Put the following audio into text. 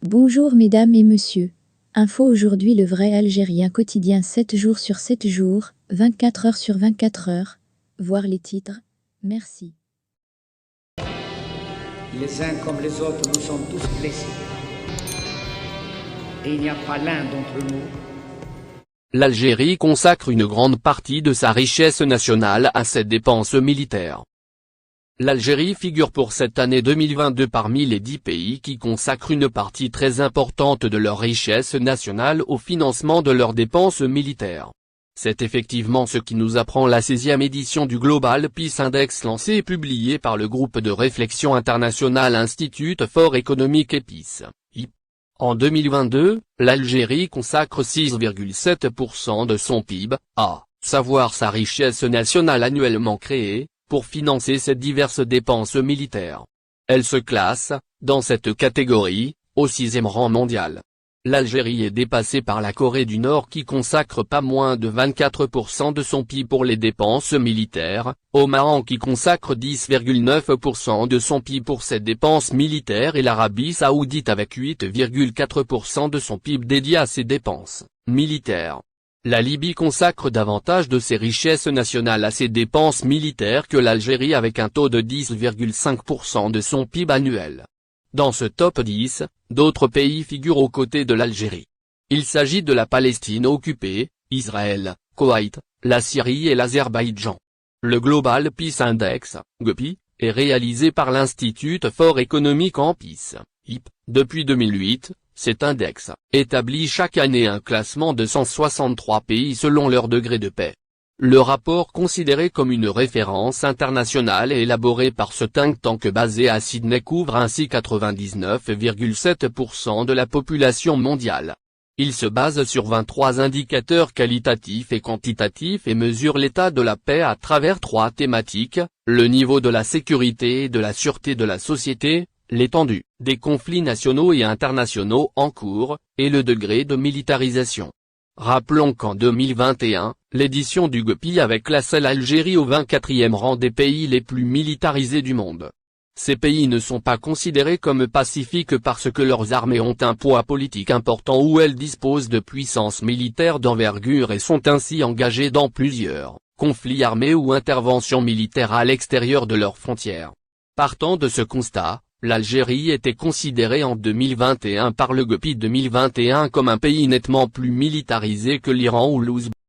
Bonjour mesdames et messieurs. Info aujourd'hui le vrai algérien quotidien 7 jours sur 7 jours, 24 heures sur 24 heures. Voir les titres. Merci. Les uns comme les autres, nous sommes tous blessés. Et il n'y a pas l'un d'entre nous. L'Algérie consacre une grande partie de sa richesse nationale à ses dépenses militaires. L'Algérie figure pour cette année 2022 parmi les 10 pays qui consacrent une partie très importante de leur richesse nationale au financement de leurs dépenses militaires. C'est effectivement ce qui nous apprend la 16e édition du Global Peace Index lancé et publié par le groupe de réflexion international Institute for Economic Peace. En 2022, l'Algérie consacre 6,7% de son PIB, à savoir sa richesse nationale annuellement créée, pour financer ses diverses dépenses militaires. Elle se classe, dans cette catégorie, au 6e rang mondial. L'Algérie est dépassée par la Corée du Nord qui consacre pas moins de 24% de son PIB pour les dépenses militaires, Oman qui consacre 10,9% de son PIB pour ses dépenses militaires et l'Arabie Saoudite avec 8,4% de son PIB dédié à ses dépenses militaires. La Libye consacre davantage de ses richesses nationales à ses dépenses militaires que l'Algérie avec un taux de 10,5% de son PIB annuel. Dans ce top 10, d'autres pays figurent aux côtés de l'Algérie. Il s'agit de la Palestine occupée, Israël, Koweït, la Syrie et l'Azerbaïdjan. Le Global Peace Index, GPI, est réalisé par l'Institute for Economic Peace, IP. Depuis 2008, cet index établit chaque année un classement de 163 pays selon leur degré de paix. Le rapport considéré comme une référence internationale et élaboré par ce think tank basé à Sydney couvre ainsi 99,7% de la population mondiale. Il se base sur 23 indicateurs qualitatifs et quantitatifs et mesure l'état de la paix à travers 3 thématiques, le niveau de la sécurité et de la sûreté de la société, l'étendue des conflits nationaux et internationaux en cours, et le degré de militarisation. Rappelons qu'en 2021, l'édition du GPI avait classé l'Algérie au 24e rang des pays les plus militarisés du monde. Ces pays ne sont pas considérés comme pacifiques parce que leurs armées ont un poids politique important ou elles disposent de puissances militaires d'envergure et sont ainsi engagées dans plusieurs conflits armés ou interventions militaires à l'extérieur de leurs frontières. Partant de ce constat, l'Algérie était considérée en 2021 par le GPI 2021 comme un pays nettement plus militarisé que l'Iran ou l'Ouzbékistan.